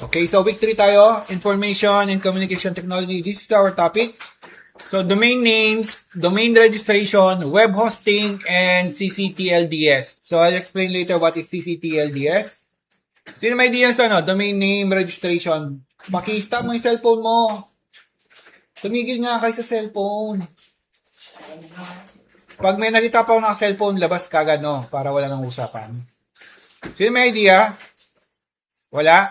Okay, so week 3 tayo, Information and Communication Technology. This is our topic. So domain names, domain registration, web hosting, and CCTLDS. So I'll explain later what is CCTLDS. Sino may idea sa domain name registration? Paki-stop mo yung cellphone mo. Tumigil nga kayo sa cellphone. Pag may nakita pa ako ng cellphone, labas kagad para wala nang usapan. Sino may idea? Wala?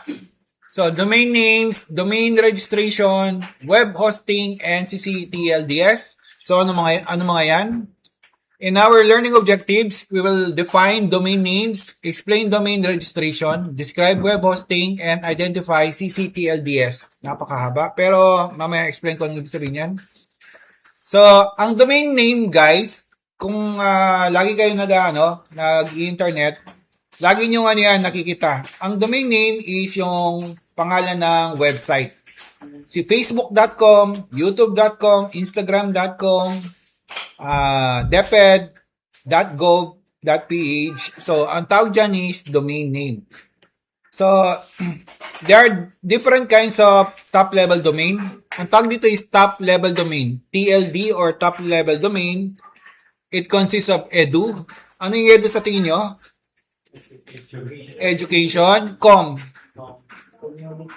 So, domain names, domain registration, web hosting, and CCTLDS. So, ano mga yan? In our learning objectives, we will define domain names, explain domain registration, describe web hosting, and identify CCTLDS. Napakahaba, pero mamaya explain ko ano ibig sabihin yan. So, ang domain name, guys, kung lagi kayo nag-internet, lagi nyo yan nakikita. Ang domain name is yung pangalan ng website. Si facebook.com, youtube.com, instagram.com, deped.gov.ph. So, ang tawag dyan is domain name. So, there are different kinds of top-level domain. Ang tawag dito is top-level domain. TLD or top-level domain. It consists of edu. Ano yung edu sa tingin nyo? Education. Com.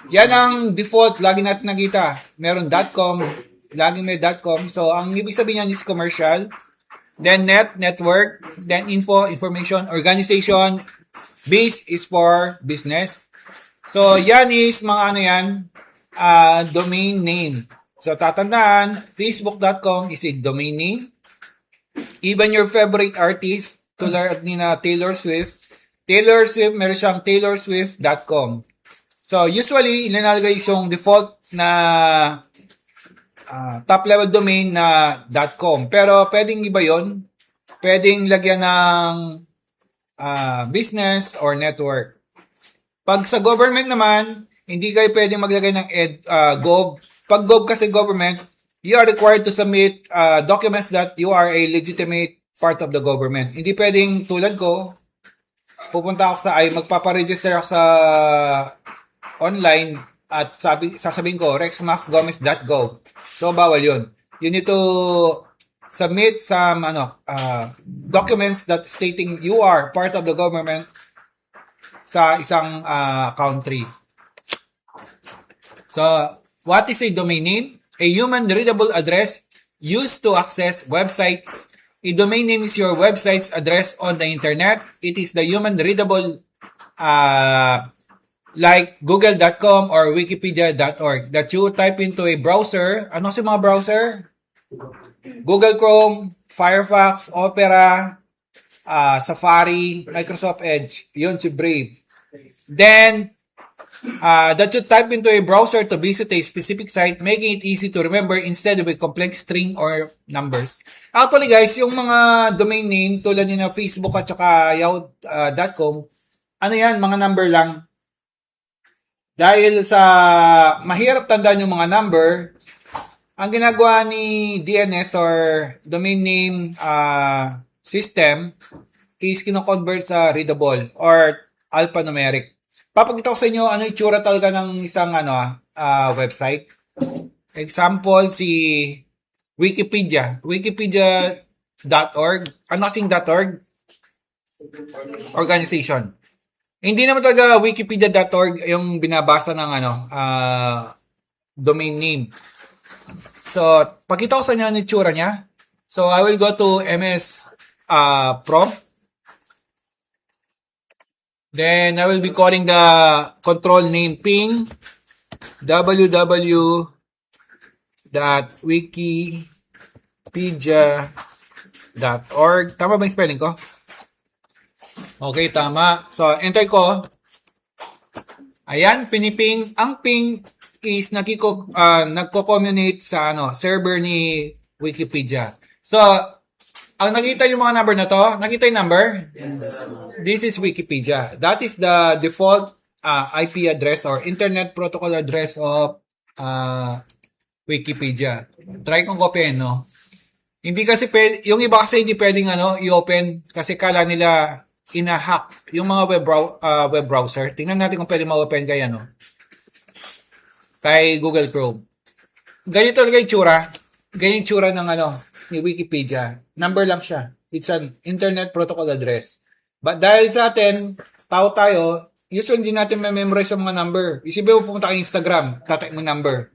Yan ang default. Lagi natin nakita. Meron .com. Lagi may .com. So, ang ibig sabihin yan is commercial. Then net, network. Then info, information, organization. Base is for business. So, yan is mga domain name. So, tatandaan, facebook.com is a domain name. Even your favorite artist, tulad ni na Taylor Swift, meron siyang taylorswift.com. So, usually, ilalagay yung default na top-level domain na .com. Pero, pwedeng iba yon. Pwedeng lagyan ng business or network. Pag sa government naman, hindi kayo pwedeng maglagay ng gov. Pag gov kasi government, you are required to submit documents that you are a legitimate part of the government. Hindi pwedeng tulad ko, pupunta ako magpaparegister ako sa online at sasabihin ko, rexmaxgomez.gov. So, bawal yun. You need to submit some documents that stating you are part of the government sa isang country. So, what is a domain name? A human readable address used to access websites. A domain name is your website's address on the internet. It is the human readable like google.com or wikipedia.org that you type into a browser. Ano si mga browser? Google Chrome, Firefox, Opera, Safari, Microsoft Edge. Yun si Brave. Then, that you type into a browser to visit a specific site, making it easy to remember instead of a complex string or numbers. Actually guys, yung mga domain name tulad ni na Facebook at saka yahoo.com, mga number lang. Dahil sa mahirap tandaan yung mga number, ang ginagawa ni DNS or domain name system is kino-convert sa readable or alphanumeric. Papakita ko sa inyo ano yung tsura talaga ng isang website. Example, si Wikipedia. Wikipedia.org. Ano kasing .org? Organization. Hindi naman talaga Wikipedia.org yung binabasa ng domain name. So, pakita ko sa inyo ano yung tsura niya. So, I will go to MS prompt. Then, I will be calling the control name ping www.wikipedia.org. Tama ba yung spelling ko? Okay, tama. So, enter ko. Ayan, piniping. Ang ping is nagko-communicate sa server ni Wikipedia. So, ang nakita yung mga number na to, nakita yung number? Yes. This is Wikipedia. That is the default IP address or Internet Protocol address of Wikipedia. Try kong copyin, Hindi kasi yung iba kasi hindi pwedeng i-open kasi kala nila ina-hack yung mga web browser. Tingnan natin kung pwede ma-open kaya kay Google Chrome. Ganito talaga yung tsura. Ganyan yung tsura ng ni Wikipedia. Number lang siya. It's an Internet Protocol address. But dahil sa atin, tao tayo, usually hindi natin memorize ang mga number. Isipin mo pumunta kay Instagram, tatype mo yung number.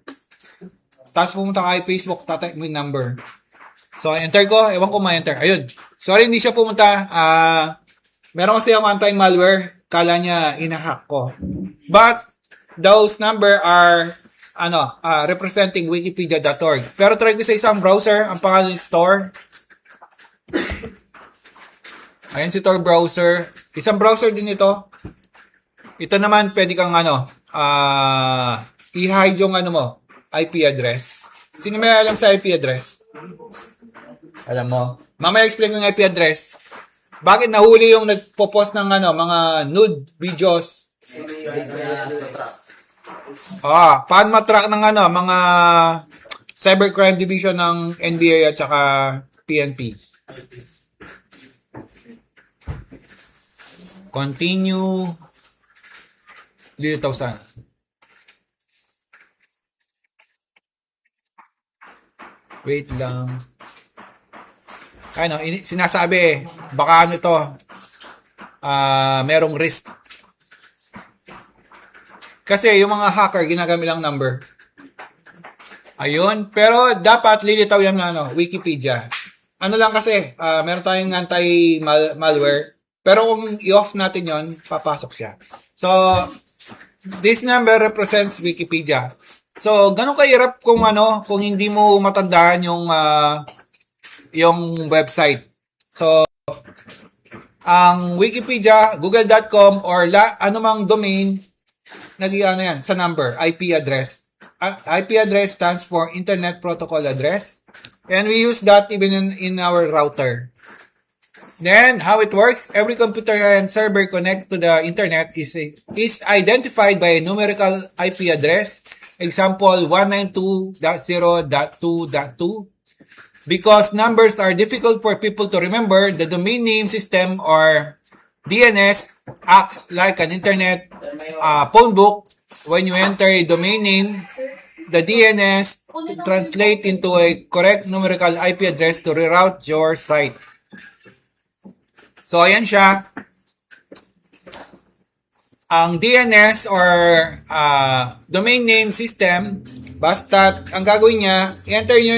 Tapos pumunta kay Facebook, tatype mo yung number. So, enter ko. Ewan ko ma-enter. Ayun. Sorry, hindi siya pumunta. Meron kasi yung anti-malware. Kala niya inahack ko. But, those number are representing wikipedia.org. Pero try ko sa isang browser, ang pangalan ng store. Ayan si Tor browser. Isang browser din ito. Ito naman, pwede kang i-hide yung IP address. Sino may alam sa IP address? Alam mo. Mamaya explain ko yung IP address. Bakit nahuli yung nagpo-post ng mga nude videos? Paano matrack ng mga cybercrime division ng NBA at saka PNP. Continue. Dito sana. Wait lang. Sinasabi baka to merong risk. Kasi yung mga hacker, ginagamit lang number. Ayun. Pero dapat lilitaw yung Wikipedia. Lang kasi, meron tayong anti-malware. Pero kung i-off natin yon, papasok siya. So, this number represents Wikipedia. So, ganun kahirap kung hindi mo matandaan yung website. So, ang Wikipedia, google.com, or anumang domain, yan, sa number, IP address. IP address stands for Internet Protocol Address. And we use that even in our router. Then, how it works, every computer and server connect to the internet is identified by a numerical IP address. Example, 192.0.2.2. Because numbers are difficult for people to remember, the domain name system or DNS acts like an internet phone book. When you enter a domain name, the DNS translate into a correct numerical IP address to reroute your site. So, ayan siya. Ang DNS or domain name system, basta ang gagawin niya, i-enter nyo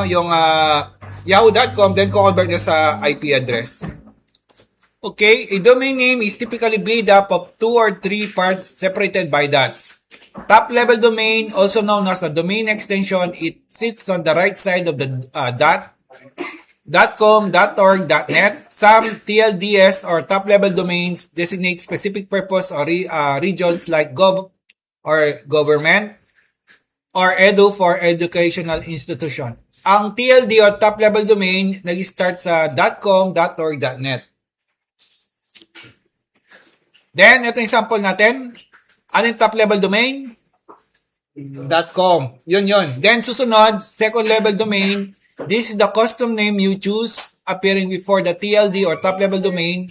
yung yahoo.com, then convert nyo sa IP address. Okay, a domain name is typically made up of 2 or 3 parts separated by dots. Top-level domain, also known as a domain extension, it sits on the right side of the dot. .com, .org, .net. Some TLDS or top-level domains designate specific purpose or regions like gov or government or edu for educational institution. Ang TLD or top-level domain nag-start sa .com, .org, .net. Then, ito yung sample natin. Ano yung top-level domain? .com. Yun. Then, susunod, second-level domain. This is the custom name you choose appearing before the TLD or top-level domain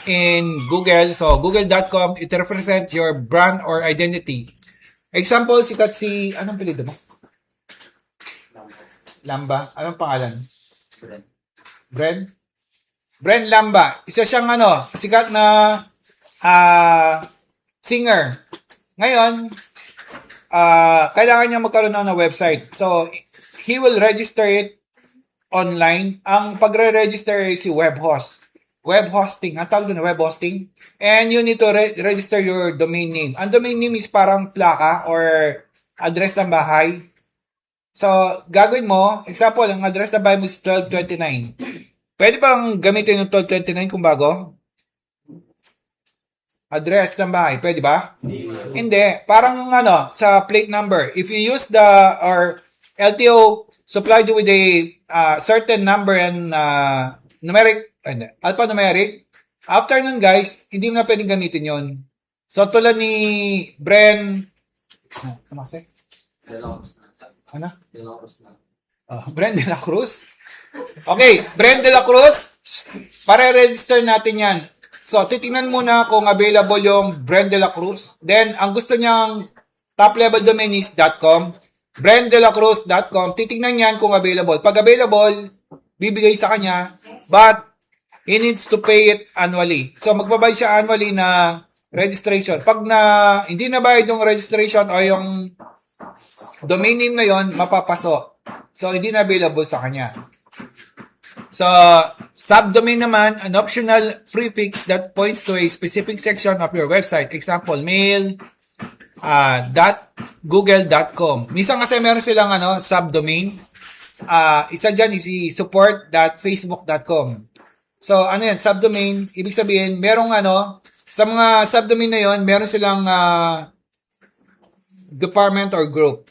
in Google. So, google.com, it represents your brand or identity. Example, sikat si, anong pilido mo? Lamba. Anong pangalan? Brand Lamba. Isa siyang sikat na singer. Ngayon, kailangan niya magkaroon ng website. So, he will register it online. Ang pagre-register ay si web host. Web hosting. Ang tawag doon, web hosting. And you need to register your domain name. Ang domain name is parang plaka or address ng bahay. So, gagawin mo, example, ang address ng bahay mo is 1229. Pwede bang gamitin yung 1229 kung bago? Address ng bahay. Pwede ba? Hindi. Parang sa plate number. If you use or LTO supplied you with a certain number and alphanumeric. After nun, guys, hindi mo na pwedeng gamitin yon. So, tulad ni Bren... Ano kasi? Ano? Bren de la Cruz? Okay, Bren de la Cruz. Pare-register natin yan. So, titingnan muna kung available yung Bren de la Cruz. Then, ang gusto niyang top level domain is .com. branddelacruz.com. Titignan niyan kung available. Pag available, bibigay sa kanya, but he needs to pay it annually. So, magbabayad siya annually na registration. Pag hindi na bayad yung registration o yung domain name na yon, mapapaso. So, hindi na available sa kanya. So, subdomain naman, an optional prefix that points to a specific section of your website. Example, mail, .google.com. Minsan kasi meron silang subdomain. Isa dyan is support.facebook.com. So, ano yan? Subdomain, ibig sabihin, merong sa mga subdomain na yon, meron silang department or group.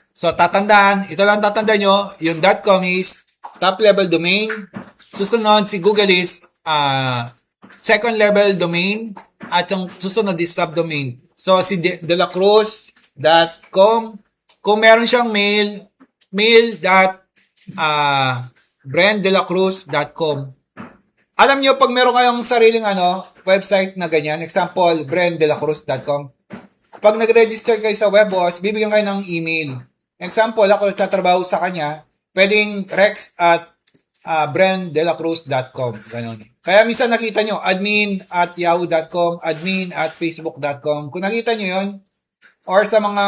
So, ito lang tatandaan nyo, yung .com is top level domain. Susunod, si Google is second level domain. At yung susunod is subdomain. So, si delacruz.com, kung meron siyang mail.branddelacruz.com. Alam nyo, pag meron kayong sariling website na ganyan, example, branddelacruz.com, pag nag-register kayo sa WebHost, bibigyan kayo ng email. Example, ako tatrabaho sa kanya, pwedeng rex@branddelacruz.com. Ganun. Kaya minsan nakita nyo, admin@yahoo.com, admin@facebook.com. Kung nakita nyo yun, or sa mga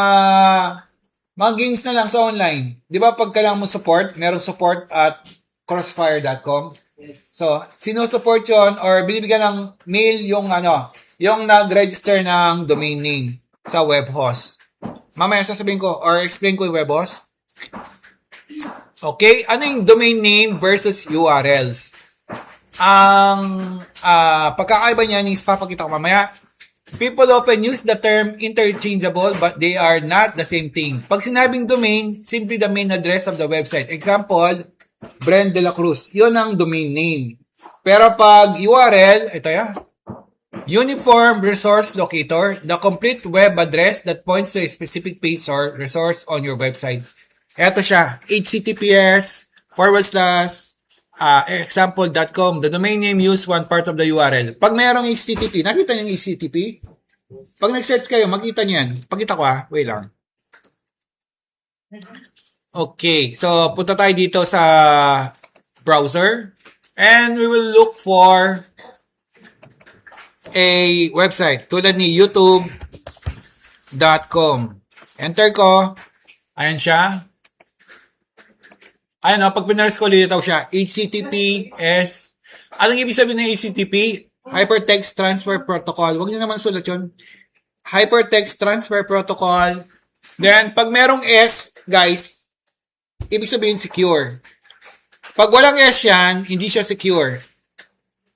games na lang sa online. Di ba pag kailangan mo support, merong support at crossfire.com. So, sinusupport yun or binibigyan ng mail yung nag-register ng domain name sa web host. Mamaya sasabihin ko or explain ko yung web host. Okay, ano yung domain name versus URLs? Ang pagkakaiba niyan is papakita ko mamaya. People often use the term interchangeable but they are not the same thing. Pag sinabing domain, simply the main address of the website. Example, Brand de la Cruz. Yun ang domain name. Pero pag URL, ito yan. Uniform Resource Locator, the complete web address that points to a specific page or resource on your website. Ito siya, https://example.com. The domain name use one part of the URL. Pag mayroong HTTP, nakita niyo yung HTTP? Pag nag-search kayo, makita niyo yan. Pakita ko wait lang. Okay, so punta tayo dito sa browser and we will look for a website tulad ni youtube.com. Enter ko. Ayan siya. Ayan pag pinars ko, lilitaw siya. HTTPS. Anong ibig sabihin ng HTTP? Hypertext Transfer Protocol. Huwag niyo naman sulat yun. Hypertext Transfer Protocol. Then, pag merong S, guys, ibig sabihin secure. Pag walang S yan, hindi siya secure.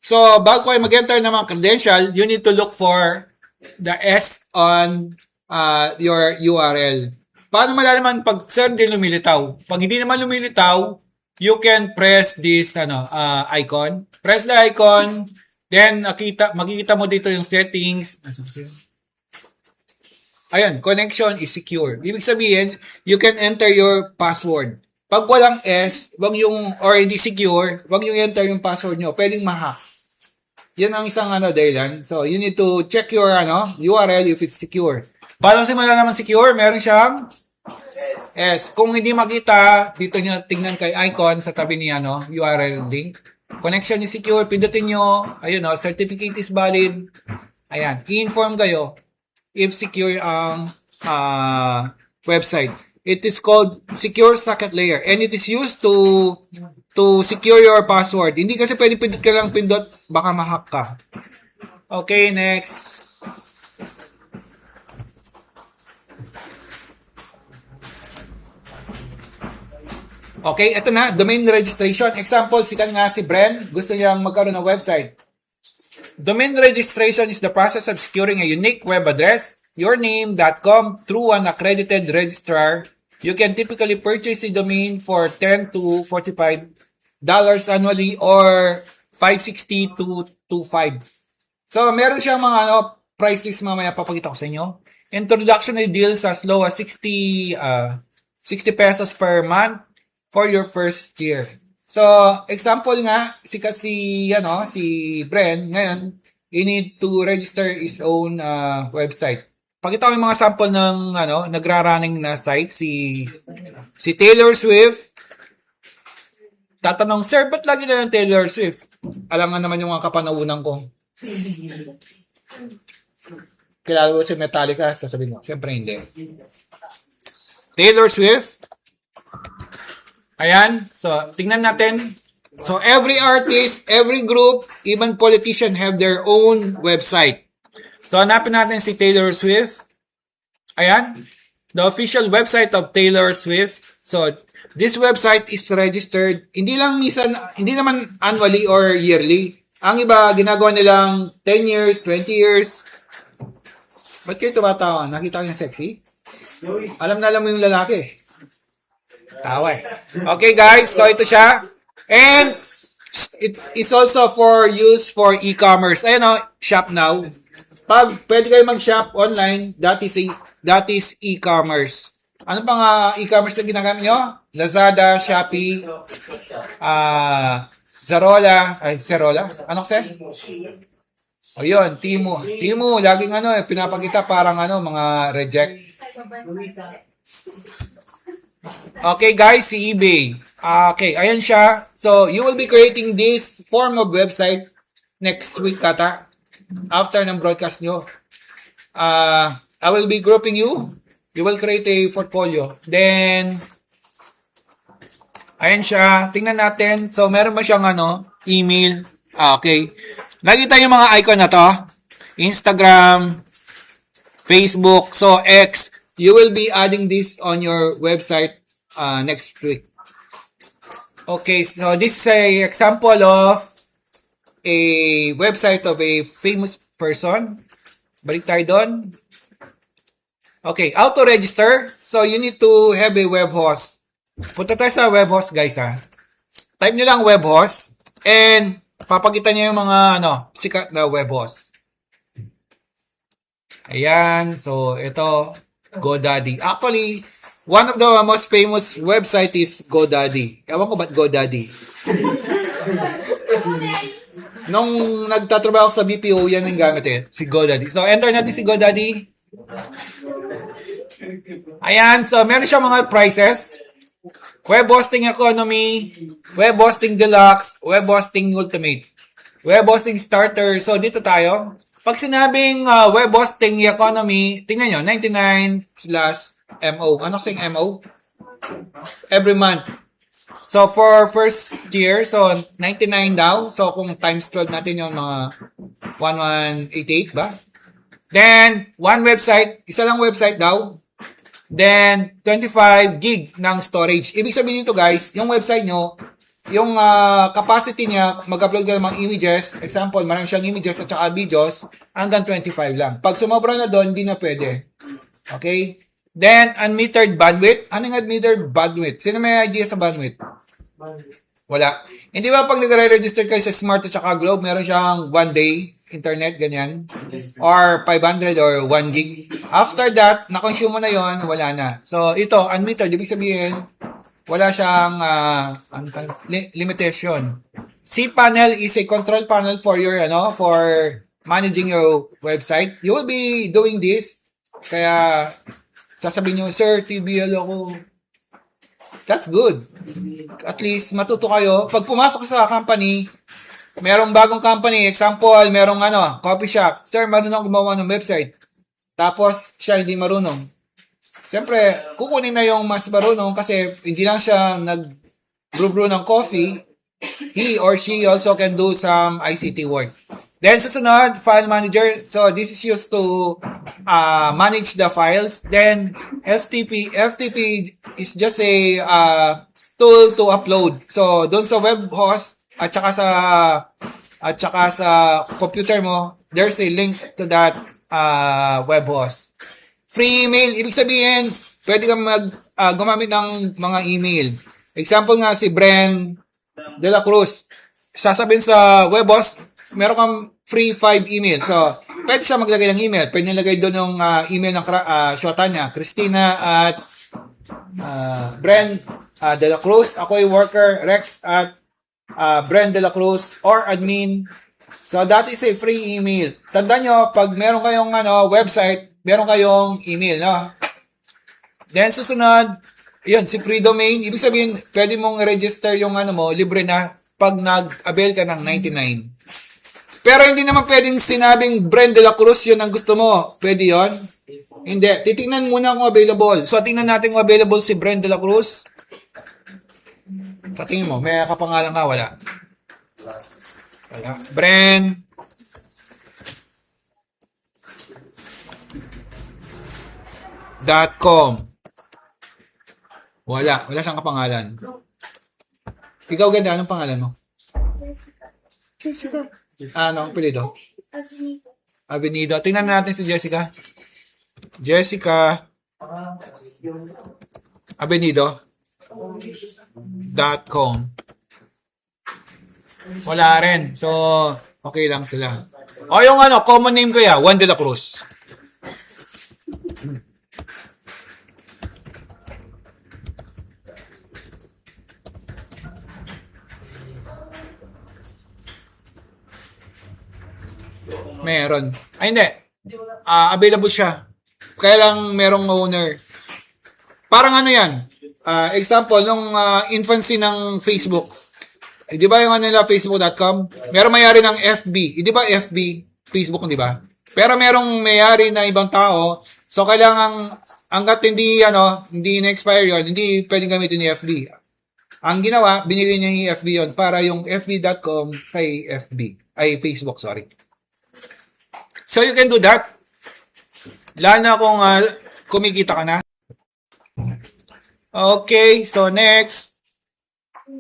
So, bago kayo mag-enter ng mga credential, you need to look for the S on your URL. Paano malalaman pag sir din lumilitaw? Pag hindi naman lumilitaw, you can press this icon. Press the icon, then makikita mo dito yung settings. Ayan, connection is secure. Ibig sabihin, you can enter your password. Pag walang S, or hindi secure, wag yung enter yung password nyo. Pwedeng ma-hack. Yan ang isang dahilan. So, you need to check your URL if it's secure. Paano kasi malalaman secure? Meron siyang S. Kung hindi makita, dito nyo tingnan kay icon sa tabi ni URL link. Connection is secure. Pindutin nyo. Ayun certificate is valid. Ayan. I-inform kayo if secure ang website. It is called secure socket layer and it is used to secure your password. Hindi kasi pwede pindot ka lang pindot, baka ma-hack ka. Okay, next. Okay, ito na, domain registration. Example, sikat nga si Bren, gusto niyang magkaroon ng website. Domain registration is the process of securing a unique web address, yourname.com, through an accredited registrar. You can typically purchase a domain for $10 to $45 annually or $560 to $2.5. So, meron siyang mga price list mamaya papakita ko sa inyo. Introductory deals as low as 60 pesos per month for your first year. So, example nga, sikat si Bren, ngayon, he need to register his own website. Pakita ko yung mga sample ng nagra-running na site si Taylor Swift. Tatanong, sir, ba't lagi na yung Taylor Swift? Alam nga naman yung mga kapanahunan ko. Kilala mo si Metallica? Sasabihin mo, siyempre hindi. Taylor Swift. Ayan. So, tingnan natin. So, every artist, every group, even politician have their own website. So, hanapin natin si Taylor Swift. Ayan. The official website of Taylor Swift. So, this website is registered. Hindi naman annually or yearly. Ang iba, ginagawa nilang 10 years, 20 years. Ba't kayo tumatawa? Nakita ko yung sexy? Alam mo yung lalaki. Tawa eh. Okay guys, so ito siya. And it is also for use for e-commerce. Ayun o, shop now. Pag pwede kayo mag-shop online, that is e-commerce. Ano pang e-commerce na ginagamit nyo? Lazada, Shopee, Zerola. Ano kasi? O yun, Temu. Temu, laging pinapakita parang mga reject. Okay guys, si eBay. Okay, ayan siya. So, you will be creating this form of website next week kata. After ng broadcast nyo. I will be grouping you. You will create a portfolio. Then, ayan siya. Tingnan natin. So, meron ba siyang email? Okay. Nakita yung mga icon na to. Instagram, Facebook, so X. You will be adding this on your website next week. Okay, so this is a example of a website of a famous person. Balik tayo doon. Okay, auto-register. So, you need to have a web host. Punta tayo sa web host, guys, ha. Type nyo lang web host and papakita nyo yung mga sikat na web host. Ayan, so ito GoDaddy. Actually, one of the most famous website is GoDaddy. Ewan ko ba't GoDaddy. Nung nagtatrabaho sa BPO, yan ang gamit si GoDaddy. So, enter natin si GoDaddy. Ayan, so meron siya mga prices. Web hosting economy, web hosting deluxe, web hosting ultimate, web hosting starter. So, dito tayo. Pag sinabing web hosting economy, tingnan nyo, 99/MO. Ano kasing MO? Every month. So, for first year, so 99 daw. So, kung times 12 natin yung mga 1188 ba? Then, one website, isa lang website daw. Then, 25 gig ng storage. Ibig sabihin nito guys, yung website nyo, yung capacity niya, mag-upload ka ng mga images, example, marami siyang images at saka videos, hanggang 25 lang. Pag sumobra na doon, hindi na pwede. Okay? Then, unmetered bandwidth. Anong unmetered bandwidth? Sino may idea sa bandwidth? Wala. Hindi ba pag nag-register kayo sa Smart at saka Globe, meron siyang 1 day internet, ganyan? Or 500 or 1 gig. After that, na-consume mo na yon, wala na. So, ito, unmetered. Ibig sabihin, wala siyang limitation. cPanel is a control panel for your, for managing your website. You will be doing this. Kaya, sasabihin nyo, sir, TBL ako. That's good. At least, matuto kayo. Pag pumasok sa company, merong bagong company, example, merong coffee shop. Sir, marunong gumawa ng website. Tapos, siya hindi marunong. Siyempre, kukunin na yung mas marunong kasi hindi lang siya nag-brew ng coffee. He or she also can do some ICT work. Then, susunod, file manager. So, this is used to manage the files. Then, FTP. FTP is just a tool to upload. So, doon sa web host at saka sa computer mo, there's a link to that web host. Free email. Ibig sabihin, pwede kang gumamit ng mga email. Example nga si Bren De La Cruz. Sasabihin sa web host, meron kang free 5 email. So, pwede siya maglagay ng email. Pwede nilagay doon yung email ng shota niya. Christina at Bren De La Cruz. Ako yung worker, Rex at Bren De La Cruz or admin. So, that is a free email. Tandaan nyo, pag meron kayong website, meron kayong email, no? Then, susunod, yun, si free domain. Ibig sabihin, pwede mong register yung ano mo, libre na pag nag-avail ka ng 99. Pero hindi naman pwedeng sinabing Bren de la Cruz yun ang gusto mo. Pwede yon? Hindi. Titingnan muna kung available. So, tingnan natin kung available si Bren de la Cruz. Sa tingin mo, may kapangalan ka? Wala. Wala. Bren. .com. Wala. Wala siyang kapangalan. Ikaw ganda, anong pangalan mo? Jessica. Ano ang apelyido? Avenido. Tingnan natin si Jessica. Jessica Avenido.com. Wala rin. So, okay lang sila. O yung ano, common name ko ya, Juan de la Cruz. Meron. Ay, hindi. Available siya. Kaya lang merong owner. Parang ano yan. Example, nung infancy ng Facebook. Di ba yung ano nila, facebook.com? Meron mayari ng FB. Di ba FB? Facebook, di ba? Pero merong mayari na ibang tao. So, kailangan, hanggat hindi na-expire yun, hindi pwedeng gamitin yung FB. Ang ginawa, binili niya yung FB yun para yung fb.com kay FB. Ay, Facebook, sorry. So, you can do that. Lalo na kung kumikita ka na. Okay, so next.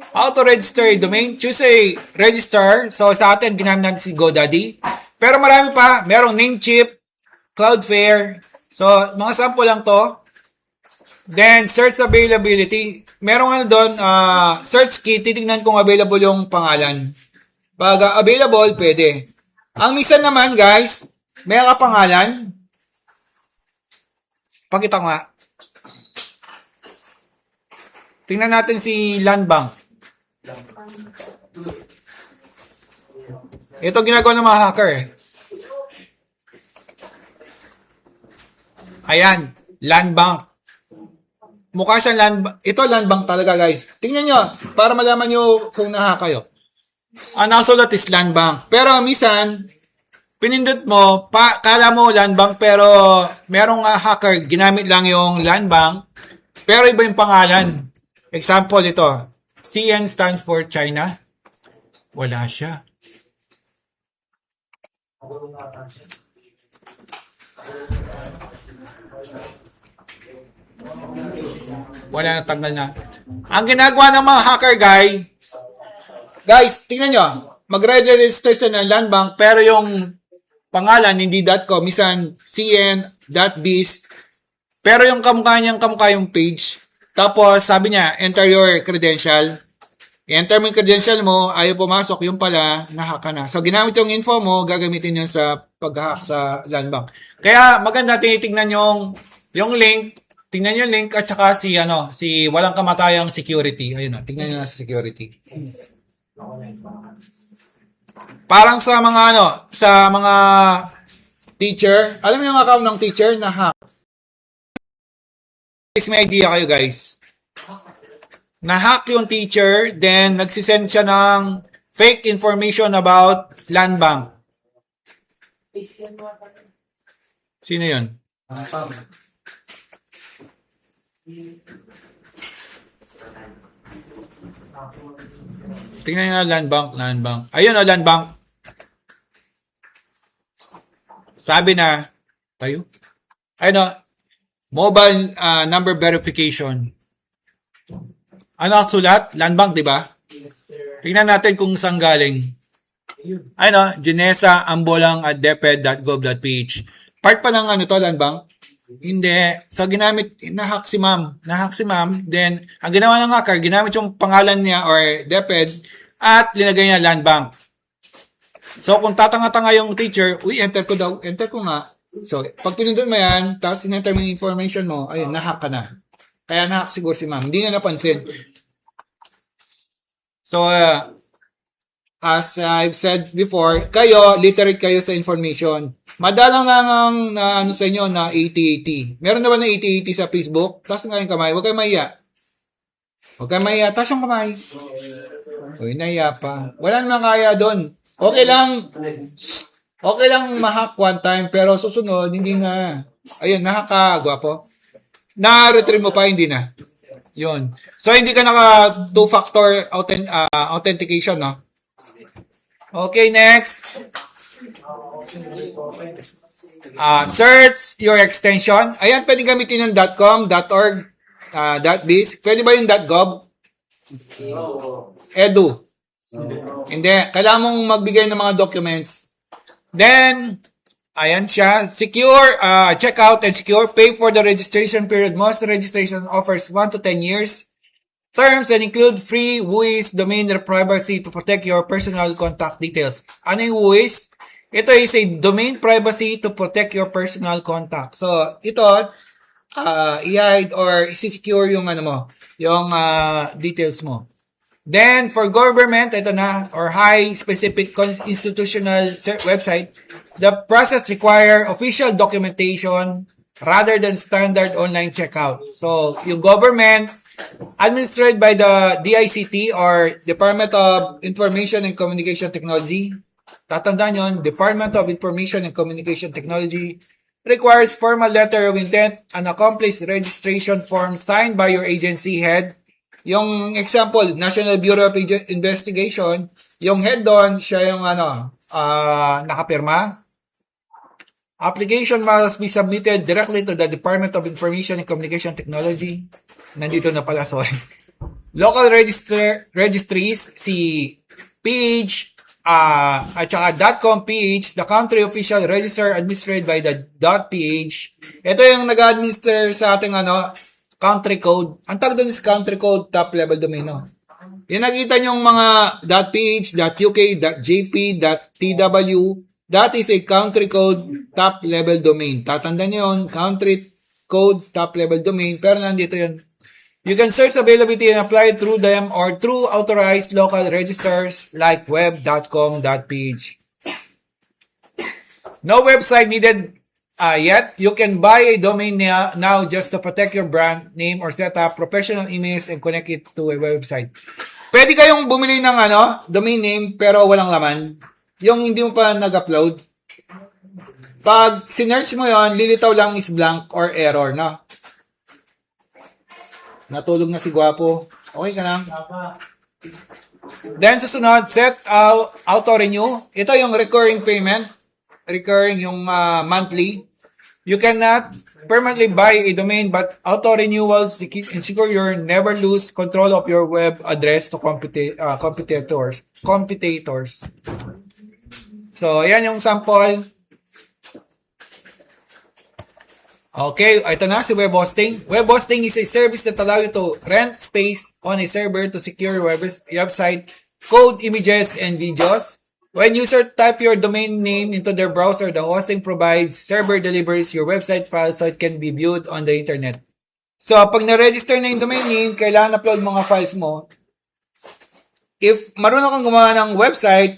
How to register a domain? Choose a register. So, sa atin, ginamit natin si GoDaddy. Pero marami pa. Merong Namecheap, Cloudflare. So, mga sample lang to. Then, search availability. Merong ano doon, search key. Titignan kung available yung pangalan. Pag available, pwede. Ang minsan naman, guys, may kapangalan. Pakita ko nga. Tingnan natin si Landbank. Ito ginagawa ng mga hacker eh. Ayan, Landbank. Mukha siyang Landbank. Ito Landbank talaga guys. Tingnan nyo, para malaman nyo kung nahack kayo. Ang nasulat is Landbank. Pero minsan, pinindot mo, kala mo Landbank, pero merong hacker, ginamit lang yung Landbank, pero iba yung pangalan. Example ito, CN stands for China. Wala siya. Wala na, tanggal na. Ang ginagawa ng mga hacker guys, tingnan nyo, mag-register sa ng Landbank, pero yung pangalan, hindi .com, misan cn.biz, pero yung kamukha yung page. Tapos, sabi niya, enter your credential. I-enter mo yung credential mo, ayaw pumasok, yung pala, nahack ka na. So, ginamit yung info mo, gagamitin yun sa pag-hack sa Landbank. Kaya, maganda, tinitignan yung link, tingnan yung link, at saka si walang kamatayang security. Ayun na, tingnan nyo na sa security. Parang sa mga teacher, alam mo yung account ng teacher na hack. May idea kayo guys. Na-hack yung teacher, then nagsisend siya ng fake information about Landbank. Sino yun? Tingnan nyo Landbank. Ayun o, Landbank. Sabi na, tayo? Ayun o, mobile number verification. Ano ang sulat? Landbank, di ba? Tingnan natin kung saan galing. Ayun, genesa.ambolang@deped.gov.ph. Part pa ng Landbank? Hindi. So, nahack si ma'am. Then, ang ginawa ng hacker, ginamit yung pangalan niya or DepEd at linagay niya Landbank. So, kung tatanga-tanga yung teacher, enter ko daw. Enter ko nga. So, pag pinindot mo yan, tapos in-enter mo yung information mo, ayun, nahack ka na. Kaya nahack siguro si ma'am. Hindi na napansin. So, as I've said before, kayo, literate kayo sa information. Madalang lang ang ano sa inyo na 80-80. Meron na ba na 80-80 sa Facebook? Taas nga yung kamay. Huwag kayo mahiya. Huwag kayo mahiya. Taas yung kamay. Uy, nahiya pa. Wala namang kaya doon. Okay lang ma-hack one time, pero susunod, hindi na. Ayun, nakakagwapo. Na-retrieve mo pa, hindi na. Yun. So, hindi ka naka two-factor authentication, no? Okay, next. Search your extension. Ayan, pwede gamitin ng .com, .org, .biz. Pwede ba yung .gov? Edu. Hindi. Kailangan mong magbigay ng mga documents. Then, ayan siya. Secure, check out and secure. Pay for the registration period. Most registration offers 1 to 10 years. Terms and include free WHOIS domain privacy to protect your personal contact details. Ano yung WHOIS? Ito is a domain privacy to protect your personal contact. So, ito, i-hide or i-secure yung ano mo, yung details mo. Then, for government, ito na, or high specific institutional website, the process require official documentation rather than standard online checkout. So, yung government, administered by the DICT or Department of Information and Communication Technology. Tatandaan yun, Department of Information and Communication Technology requires formal letter of intent and accomplished registration form signed by your agency head. Yung example, National Bureau of Investigation, yung head doon, siya yung nakapirma. Application must be submitted directly to the Department of Information and Communication Technology. Nandito na pala, sorry. Local registries, si PH, at saka .com PH, the country official register administered by the .ph. Ito yung nag-administer sa ating country code. Ang tag doon is country code, top level domain, no? Yung nakita nyo yung mga .ph, .uk, .jp, .tw, that is a country code top level domain. Tatandaan nyo yun, country code top level domain, pero nandito yun. You can search availability and apply through them or through authorized local registers like web.com.ph. No website needed yet. You can buy a domain now just to protect your brand name or set up professional emails and connect it to a website. Pwede kayong bumili ng domain name pero walang laman. Yung hindi mo pa nag-upload. Pag sinearch mo yon, lilitaw lang is blank or error, no? Natulog na si Guapo. Okay ka lang? Then, susunod, set auto-renew. Ito yung recurring payment. Recurring yung monthly. You cannot permanently buy a domain but auto-renewals ensure you never lose control of your web address to competitors. So, ayan yung sample. Okay, ito na si web hosting. Web hosting is a service that allows you to rent space on a server to secure your website, code, images, and videos. When user type your domain name into their browser, the hosting provides server delivers your website file so it can be viewed on the internet. So, pag na-register na yung domain name, kailangan upload mga files mo. If marunong kang gumawa ng website,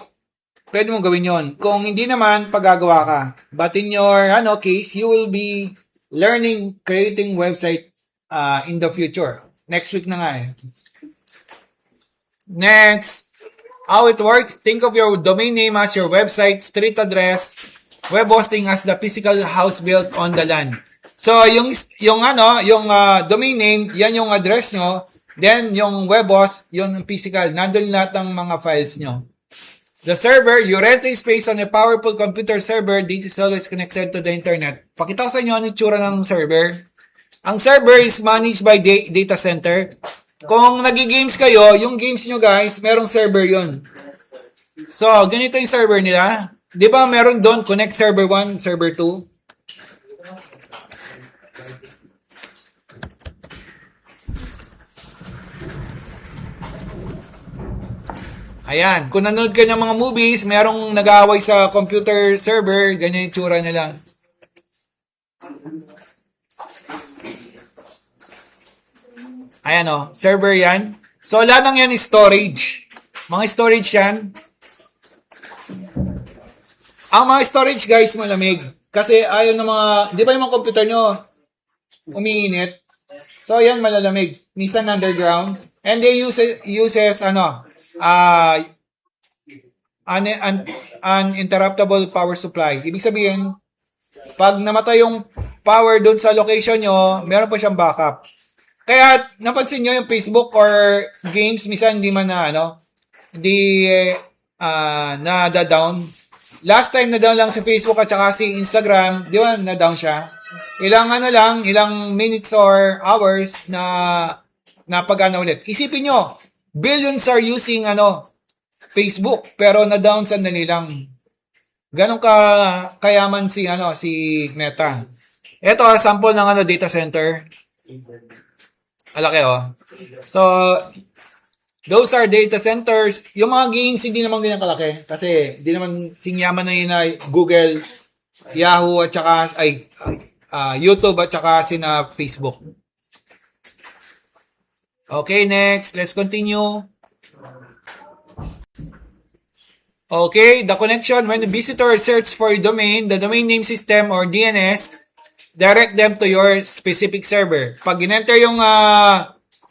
pwede mo gawin yon. Kung hindi naman, paggagawa ka. But in your case, you will be learning creating website in the future. Next week na nga eh. Next, how it works. Think of your domain name as your website, street address, web hosting as the physical house built on the land. So, yung domain name, yan yung address nyo. Then, yung web host, yung physical. Nandun lahat ng mga files nyo. The server, you rent a space on a powerful computer server. This is always connected to the internet. Pakita ko sa inyo ang itsura ng server. Ang server is managed by data center. Kung nag-games kayo, yung games nyo guys, merong server yon. So, ganito yung server nila. Di ba meron doon connect server 1, server 2? Ayan, kung nanonood ka ng mga movies, merong nag-aaway sa computer server, ganyan yung tsura nila. Ayan server yan. So, lahat ng yan is storage. Mga storage yan. Ang mga storage guys, malamig. Kasi ayaw ng mga, di ba yung mga computer nyo, umiinit. So, yan, malalamig. Nissan Underground. And they uses, uninterruptible power supply. Ibig sabihin, pag namatay yung power doon sa location nyo, meron pa siyang backup. Kaya, napansin nyo yung Facebook or games, minsan hindi man na, hindi na-down. Last time na-down lang si Facebook at saka si Instagram, di ba na-down siya? Ilang minutes or hours na pag-ana ulit. Isipin nyo, billions are using Facebook, pero na-down sandali lang. Ganon kayaman si Meta. Ito sample ng data center. Alaki So, those are data centers. Yung mga games, hindi naman ganyan kalaki. Kasi, hindi naman singyaman na yun na Google, Yahoo, at saka, YouTube, at saka sina Facebook. Okay, next. Let's continue. Okay, the connection, when the visitor search for a domain, the domain name system or DNS, direct them to your specific server. Pag in-enter yung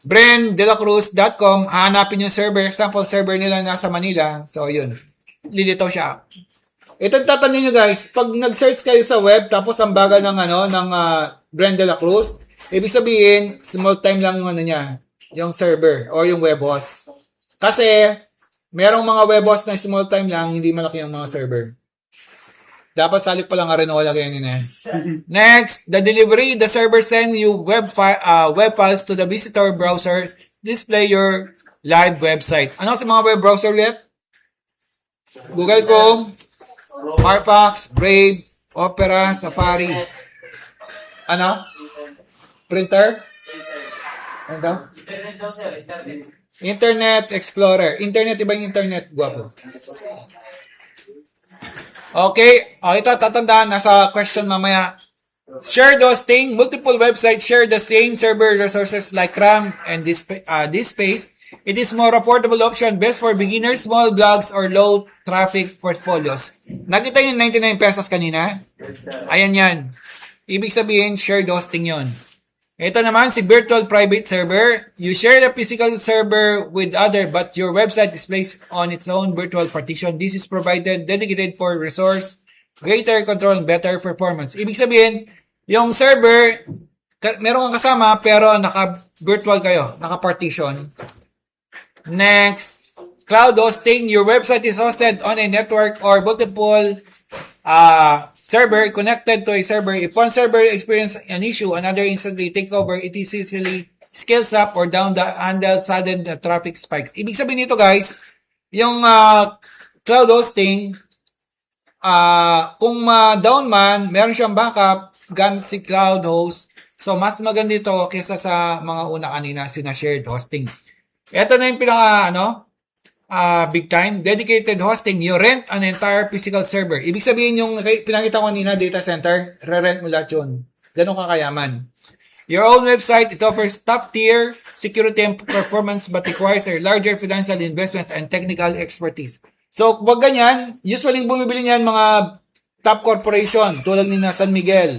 branddelacruz.com, hahanapin yung server. Example, server nila nasa Manila. So, yun. Lilitaw siya. Ito tatanungin nyo guys, pag nag-search kayo sa web, tapos ang baga ng Brand de la Cruz, ibig sabihin, small time lang niya, yung server or yung web host. Kasi, merong mga web host na small time lang, hindi malaki yung mga server. Dapat salik pa lang Arenola kayo nila. Next, the delivery, the server send you web files to the visitor browser, display your live website. Ano sa mga web browser ulit? Google Chrome, Firefox, Brave, Opera, Safari. Printer? Ano daw? Internet daw sir, internet. Internet Explorer. Internet, iba yung internet. Guwapo. Okay. Ito, tatandaan. Nasa question mamaya. Shared hosting. Multiple websites share the same server resources like RAM and disk space. It is more affordable option. Best for beginners, small blogs, or low traffic portfolios. Nakita yung 99 pesos kanina? Ayan yan. Ibig sabihin, shared hosting yon. Ito naman, si virtual private server. You share the physical server with other but your website displays on its own virtual partition. This is provided, dedicated for resource, greater control, and better performance. Ibig sabihin, yung server, meron kang kasama pero naka-virtual kayo, naka-partition. Next, cloud hosting. Your website is hosted on a network or multiple server connected to a server. If one server experiences an issue, another instantly take over. It is easily scales up or down the handle sudden traffic spikes. Ibig sabihin nito guys, yung cloud hosting, kung down man, meron siyang backup gamit si cloud host. So, mas maganda ito kaysa sa mga una kanina, sina shared hosting. Ito na yung pinaka, big time, dedicated hosting. You rent an entire physical server. Ibig sabihin yung pinakita ko kanina, data center, re-rent mo lahat yun. Ganun kakayaman. Your own website, it offers top tier security and performance but requires a larger financial investment and technical expertise. So, wag ganyan, usually bumibili niyan mga top corporation, tulad ni na San Miguel.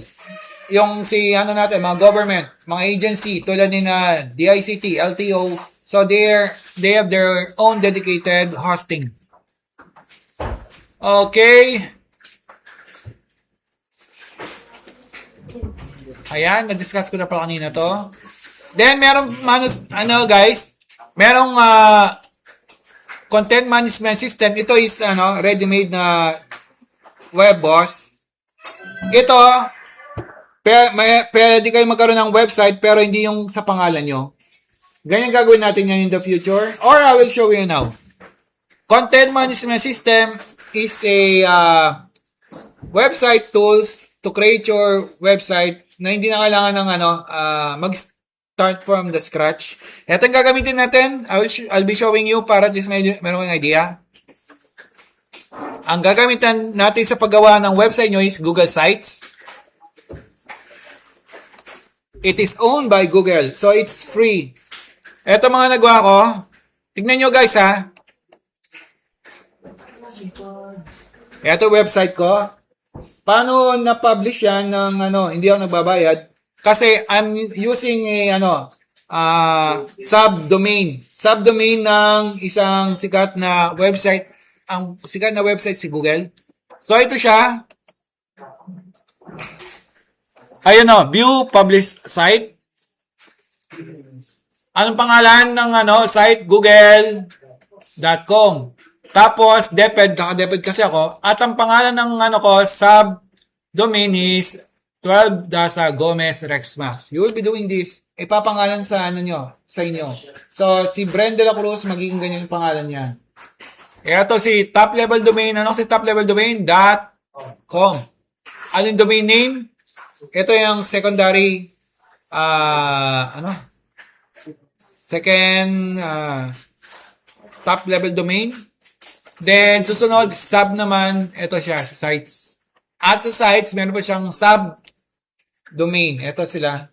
Yung natin, mga government, mga agency, tulad ni na DICT, LTO. So, they have their own dedicated hosting. Okay. Ayan, na-discuss ko na pala kanina to. Then, merong, guys, merong content management system. Ito is, ready-made na web boss. Ito, pwede kayo magkaroon ng website, pero hindi yung sa pangalan nyo. Ganyan gagawin natin yan in the future. Or I will show you now. Content management system is a website tools to create your website na hindi na kailangan ng mag-start from the scratch. Ito ang gagamitin natin. I'll be showing you para at least meron kang idea. Ang gagamitin natin sa paggawa ng website nyo is Google Sites. It is owned by Google. So, it's free. Ito mga nagawa ko. Tignan nyo guys ha. Ito website ko. Paano na-publish yan ng hindi ako nagbabayad? Kasi I'm using subdomain. Subdomain ng isang sikat na website. Ang sikat na website si Google. So ito siya. Ayun view published site. Anong pangalan ng site? Google.com. Tapos, naka-DepEd kasi ako. At ang pangalan ng subdomain is 12 Daza Gomez Rexmax. You will be doing this. Ipapangalan sa sa inyo. So, si Brenda La Cruz, magiging ganyan yung pangalan niya. Ito si top level domain. Ano si top level domain? .com. Ano yung domain name? Ito yung secondary second top level domain. Then, susunod, sub naman, ito siya, sa sites. At sa sites, meron pa siyang sub-domain. Ito sila.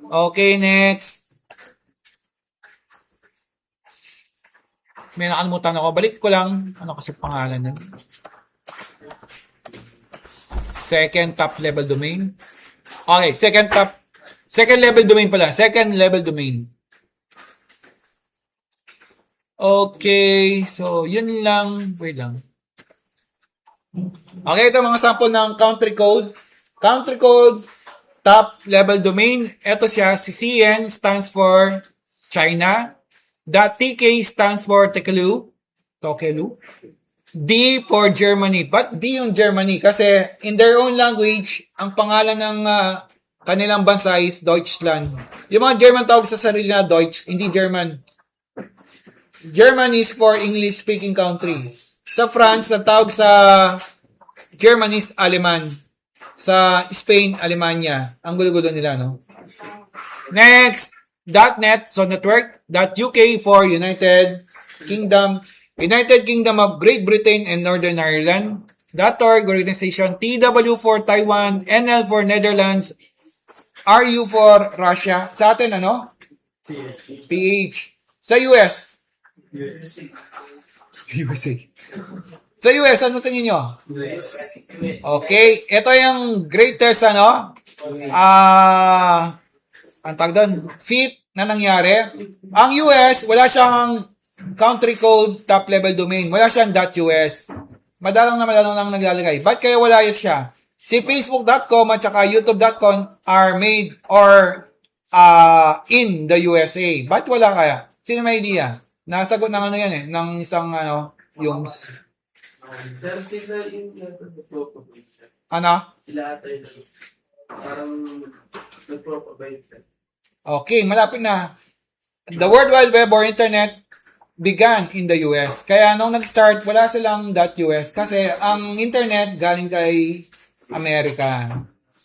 Okay, next. May nakalimutan ako. Balik ko lang. Ano kasi pangalan nun? Second top level domain. Okay, second level domain pala. Second level domain. Okay, so yun lang. Wait lang. Okay, ito mga sample ng country code. Country code, top level domain. Ito siya, si CN stands for China. .tk stands for Tokelu. D for Germany. But D yung Germany kasi in their own language, ang pangalan ng kanilang bansa is Deutschland. Yung mga German tawag sa sarili na Deutsch, hindi German. German is for English-speaking country. Sa France, ang tawag sa German is Aleman. Sa Spain, Alemania. Ang gulo-gulo nila, no? Next, .net, so network. .uk for United Kingdom. United Kingdom of Great Britain and Northern Ireland. .org, organization. TW for Taiwan. NL for Netherlands. RU for Russia. Sa atin, PH. Sa US. USA. Sa US, ano tingin nyo? Okay. Ito yung greatest, ang tawag doon, feat na nangyari. Ang US, wala siyang country code top level domain. Wala siyang .us. Madalang lang naglalagay. Ba't kaya wala siya? Si Facebook.com at saka YouTube.com are made or in the USA. Ba't wala kaya? Sino may idea? Nasagot ng yan ng isang Yums. Sir, sila yung nagpo-provide, sir. Sila ata yung parang nagpo-provide, sir. Okay, malapit na. The World Wide Web or Internet began in the US. Kaya nung nag-start, wala silang .us kasi ang Internet galing kay Amerika.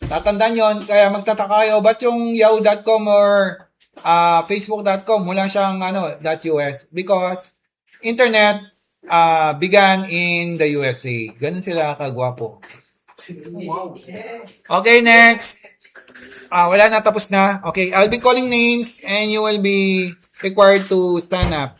Tatandaan yon, kaya magtataka kayo, ba't yung yahoo.com or facebook.com wala siyang .us? Because Internet began in the USA. Ganun sila kagwapo. Okay, next. Wala na, tapos na. Okay, I'll be calling names and you will be required to stand up.